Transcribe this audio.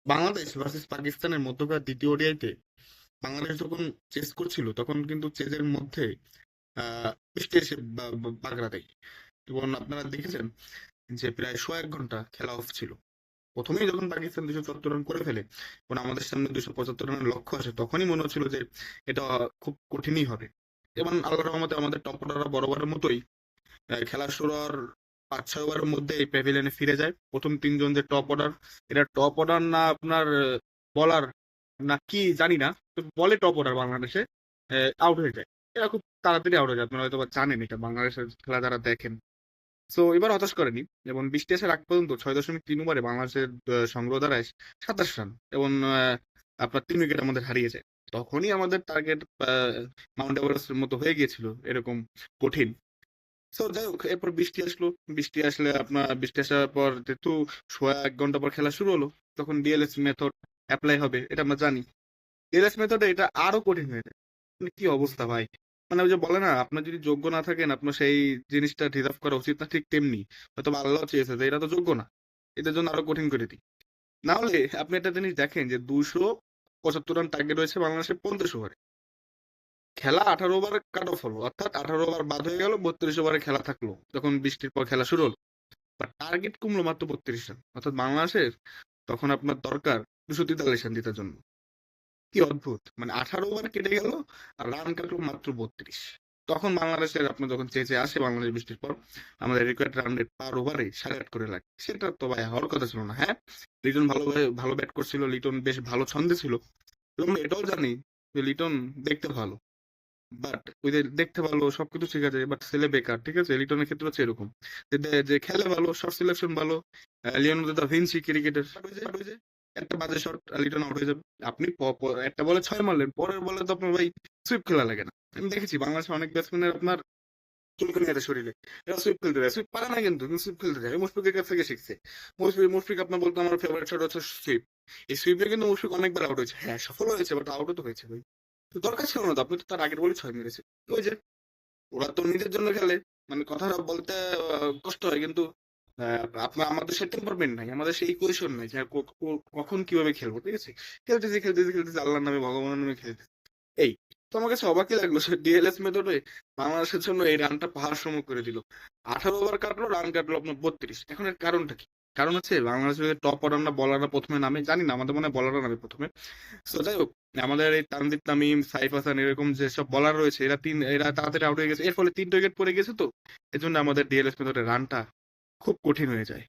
Bangladesh versus পাকিস্তানের মধ্যকার দ্বিতীয় ওডিআইতে বাংলাদেশ যখন চেস করছিল তখন কিন্তু চেজের মধ্যে বৃষ্টি এসে বাগড়া দেয়। এবং আপনারা দেখেছেন যে প্রায় 101 ঘন্টা খেলা অফ ছিল। প্রথমেই যখন পাকিস্তান 274 রান করে ফেলে এবং আমাদের সামনে 275 রানের লক্ষ্য আসে, তখনই মনে হচ্ছিল যে এটা খুব কঠিনই হবে। এবং আল্লাহর রহমতে আমাদের টপ অর্ডাররা বরাবরের মতোই খেলা শুরু হওয়ার 5-6 ওভারের মধ্যে এই প্যাভিলিয়নে ফিরে যায়। প্রথম তিনজন যে টপ অর্ডার, এটা টপ অর্ডার না আপনার বলার না কি জানি না, তো বলে টপ অর্ডার বাংলাদেশে আউট হয়ে যায়। এরা খুব তাড়াতাড়ি আউট হয়ে যায়, আপনারা হয়তো বা জানেন এটা, বাংলাদেশের খেলা যারা দেখেন। সো এবার হতাশ করেনি এবং 20 আসার আগ পর্যন্ত 6.3 ওভারে বাংলাদেশের সংগ্রহ দাঁড়ায় 27 রান এবং আপনার 3 উইকেট আমাদের হারিয়ে যায়। তখনই আমাদের টার্গেট মাউন্ট এভারেস্টের মতো হয়ে গিয়েছিল, এরকম কঠিন। সো যাই হোক, এরপর বৃষ্টি আসলো। বৃষ্টি আসলে আপনার বৃষ্টি আসার পর যেহেতু 1.5 ঘন্টা পর খেলা শুরু হলো, তখন ডিএলএস মেথড অ্যাপ্লাই হবে, এটা আমরা জানি। ডিএলএস মেথডে এটা আরো কঠিন হয়ে যায়। মানে কি অবস্থা ভাই! মানে ওই যে বলে না, আপনার যদি যোগ্য না থাকেন আপনার সেই জিনিসটা ডিজার্ভ করা উচিত না, ঠিক তেমনি হয়তো আল্লাহ চেয়েছে যে এরা তো যোগ্য না, এদের জন্য আরো কঠিন করে দিই। না হলে আপনি একটা জিনিস দেখেন যে 275 রান টার্গেট রয়েছে বাংলাদেশের 35 ওভারে। খেলা 18 ওভার কাট অফ হলো, অর্থাৎ 18 ওভার বাদ হয়ে গেল, 32 ওভারে খেলা থাকলো যখন বৃষ্টির পর খেলা শুরু হলো। বাট টার্গেট কমলো মাত্র 32 রান, অর্থাৎ বাংলাদেশের তখন আপনার দরকার 243 রান জেতার জন্য। কি অদ্ভুত! মানে 18 ওভার কেটে গেল আর রান কাটলো মাত্র 32। তখন বাংলাদেশের আপনার যখন চেঁচে আসে বাংলাদেশ বৃষ্টির পর, আমাদের রিকোয়ার্ড রান রেট পার ওভারে 8.5 করে লাগে। সেটা তো ভাই হওয়ার কথা ছিল না। হ্যাঁ, লিটন ভালো ব্যাট করছিল, লিটন বেশ ভালো ছন্দে ছিল এবং এটাও জানি যে লিটন দেখতে ভালো। বাট ওই যে দেখতে ভালো সবকিছু ঠিক আছে, বাট ছেলে বেকার। ঠিক আছে, লিটনের ক্ষেত্রে হচ্ছে এরকম যে খেলে ভালো, শর্ট সিলেকশন ভালো, লিওনার্দো দা ভিঞ্চি ক্রিকেটার, একটা বাজে শট লিটন আউট হয়ে যাবে। আপনি একটা বলে 6 মারলেন, পরের বলে তো আপনার ভাই সুইপ খেলা লাগে না। আমি দেখেছি বাংলাদেশের অনেক ব্যাটসম্যানের আপনার চুলকানি আছে শরীরে, এরা সুইপ খেলতে দেয়, সুইপ পারে না কিন্তু সুইপ খেলতে দেয়। মুশফিকের কাছ থেকে শিখছে। মুশফিক আপনার বলতো আমার ফেভারিট শট হচ্ছে সুইপ। এই সুইপে কিন্তু মুশফিক অনেকবার আউট হয়েছে, হ্যাঁ সফল হয়েছে, বাট আউটও তো হয়েছে ভাই। তো দরকার ছিল না তো, আপনি তো তার আগের বলে 6 মেরেছে। ওই যে ওরা তো নিজের জন্য খেলে, মানে কথাটা বলতে কষ্ট হয় কিন্তু আপনার আমাদের সেই টেম্পারমেন্ট নাই, আমাদের সেই কোহেশন নাই যে কখন কিভাবে খেলবো। ঠিক আছে, খেলতেছি আল্লাহর নামে ভগবানের নামে খেলতেছি। এই তো আমার কাছে অবাকই লাগলো সে ডিএলএস মেথডে বাংলাদেশের জন্য এই রানটা পাহাড় সম করে দিল। 18 ওভার কাটলো, রান কাটলো আপনার 32। এখন এর কারণটা কি? কারণ হচ্ছে বাংলাদেশের টপ অর্ডার বলাররা প্রথমে নামে, জানি না, আমাদের মনে হয় বলাররা নামে প্রথমে। সো যাই হোক, আমাদের এই তানজিদ তামিম, সাইফ হাসান এরকম যেসব বলার রয়েছে, এরা তাড়াতাড়ি আউট হয়ে গেছে, এর ফলে 3 উইকেট পড়ে গেছে। তো এর জন্য আমাদের ডিএলএস মেথডের রানটা খুব কঠিন হয়ে যায়।